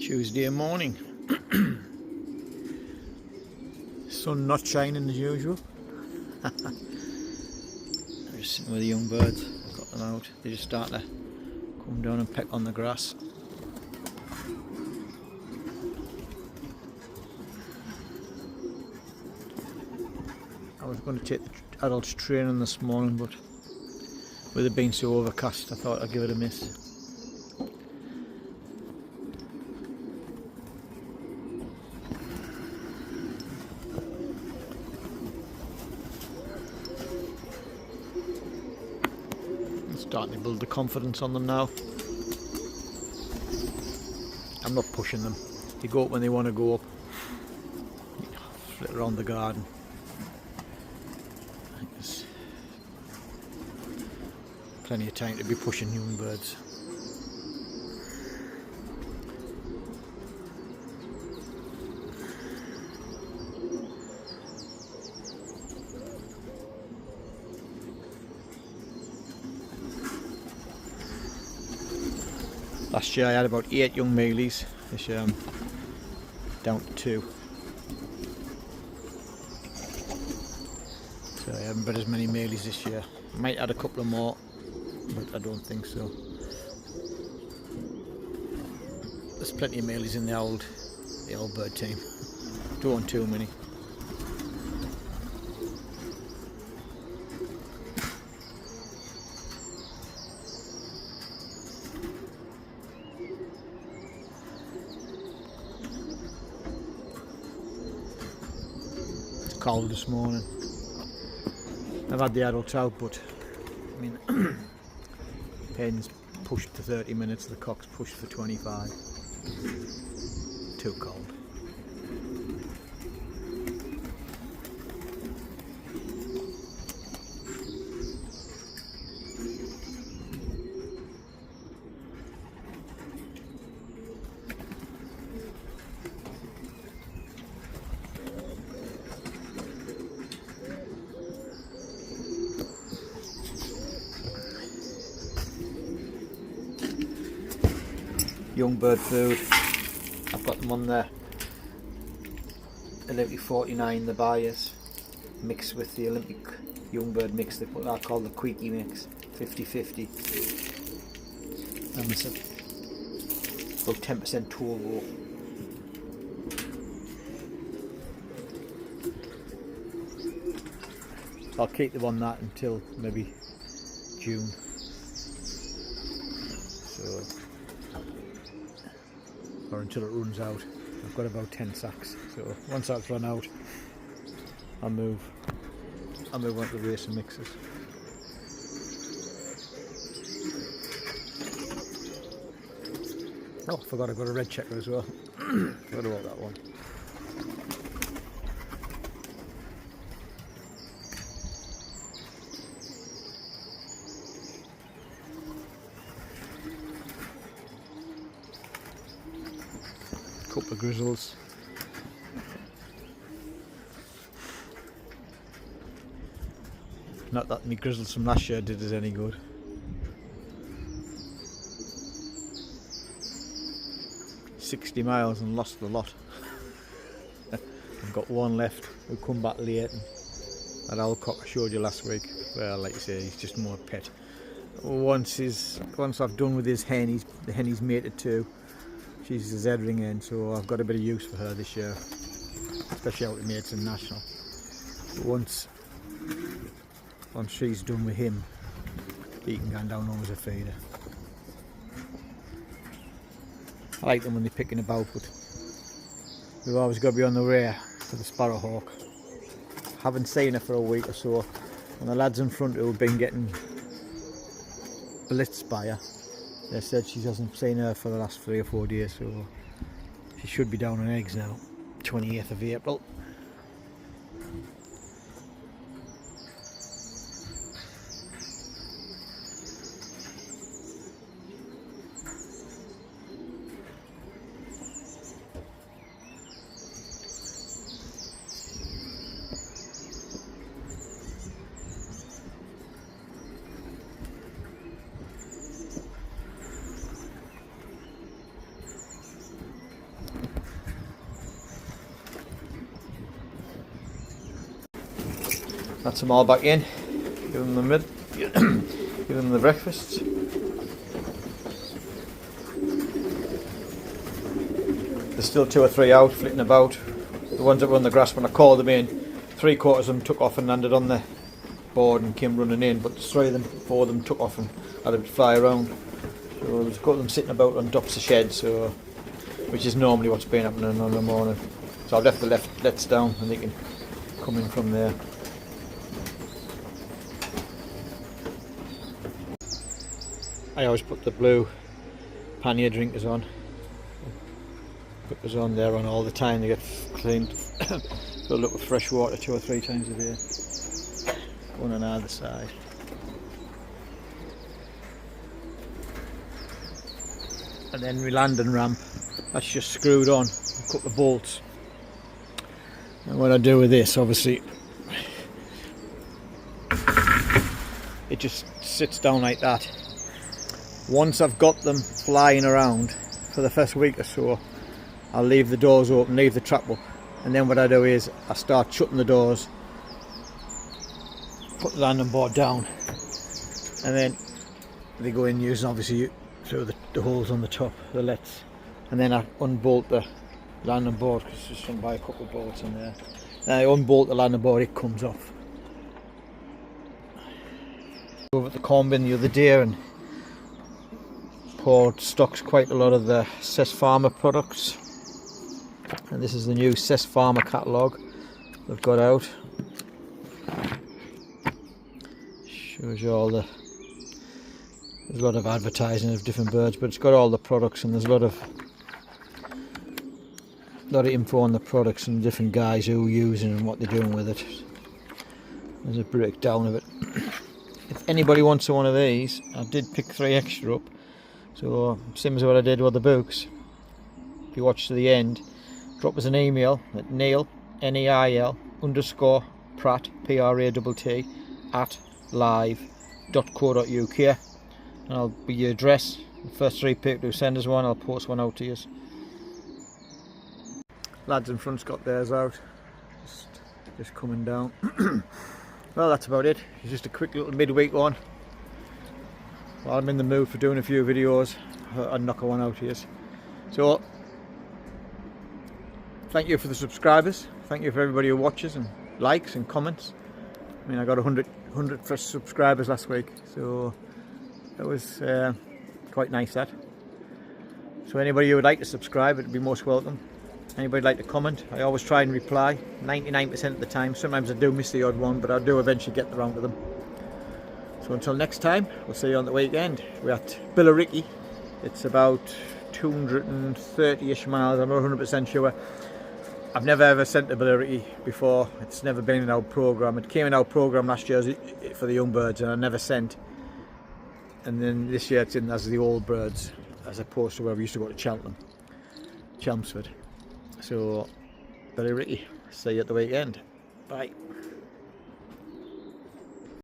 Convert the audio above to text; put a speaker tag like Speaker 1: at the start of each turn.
Speaker 1: Tuesday morning. Sun not shining as usual. I'm just sitting with the young birds. I've got them out. They just start to come down and peck on the grass. I was going to take the adults training this morning, but with it being so overcast, I thought I'd give it a miss. Starting to build the confidence on them now. I'm not pushing them. They go up when they want to go up. Flit around the garden. I think there's plenty of time to be pushing young birds. Last year I had about 8 young maleys. This year I'm down to 2. So I haven't got as many maleys this year. Might add a couple of more, but I don't think so. There's plenty of maleys in the old bird team. Don't want too many. Cold this morning. I've had the adults out, but I mean, hens pushed to 30 minutes, the cocks pushed for 25. Too cold. Young bird food. I've got them on the Olympic 49, the buyers, mixed with the Olympic young bird mix. They put that called the Queaky mix, 50-50. And it's about 10% turbo. I'll keep them on that until maybe June. So. Or until it runs out. I've got about 10 sacks, so once that's run out, I'll move on to the racing mixes. Oh, I forgot I've got a red checker as well. Forgot about that one. Couple of grizzles. Not that my grizzles from last year did us any good. "60 miles and lost the lot." I've got one left who come back late, and that old cock I showed you last week. Well, like you say, he's just more pet. Once I've done with his hen, the hen he's mated to. She's a Z-ring hen, so I've got a bit of use for her this year, especially out in mates and national. But once she's done with him, he can go down home as a feeder. I like them when they're picking about, but we've always got to be on the rear for the sparrowhawk. Haven't seen her for a week or so, and the lads in front who have been getting blitzed by her, they said she hasn't seen her for the last 3 or 4 days, so she should be down on eggs now, 28th of April. That's them all back in. Give them the give them the breakfast. There's still 2 or 3 out flitting about. The ones that were on the grass, when I called them in, 3/4 of them took off and landed on the board and came running in, but 4 of them took off and had a bit fly around. So there's a couple of them sitting about on tops of sheds, so which is normally what's been happening on the morning. So I've left the lets down and they can come in from there. I always put the blue pannier drinkers on. Put those on there on all the time. They get cleaned, filled up with fresh water 2 or 3 times a day. One on either side. And then my landing ramp, that's just screwed on, a couple of bolts. And what I do with this, obviously, it just sits down like that. Once I've got them flying around for the first week or so, I'll leave the doors open, leave the trap up, and then what I do is I start shutting the doors, put the landing board down, and then they go in using obviously through the holes on the top, the lets, and then I unbolt the landing board because there's some by a couple of bolts in there. Then I unbolt the landing board, it comes off. Over at the corn bin the other day and Paul stocks quite a lot of the Cess Farmer products, and this is the new Cess Farmer catalogue they've got out. Shows you all the, there's a lot of advertising of different birds, but it's got all the products, and there's a lot of info on the products and different guys who are using and what they're doing with it. There's a breakdown of it. If anybody wants one of these, I did pick 3 extra up, so same as what I did with the books. If you watch to the end, drop us an email at Neil, Neil _Pratt, Pratt, at live.co.uk, and I'll be your address. The first 3 people who send us one, I'll post one out to you. Lads in front's got theirs out, just coming down. Well, that's about it. It's just a quick little midweek one. Well, I'm in the mood for doing a few videos. I'll knock one out here. So thank you for the subscribers. Thank you for everybody who watches and likes and comments. I mean, I got 100 fresh subscribers last week, so that was quite nice, that. So anybody who would like to subscribe, it'd be most welcome. Anybody like to comment, I always try and reply 99% of the time. Sometimes I do miss the odd one, but I do eventually get around to them. So until next time, we'll see you on the weekend. We're at Billericay. It's about 230-ish miles, I'm not 100% sure. I've never ever sent to Billericay before. It's never been in our programme. It came in our programme last year for the young birds, and I never sent. And then this year it's in as the old birds, as opposed to where we used to go to Chelmsford. So, Billericay. See you at the weekend. Bye.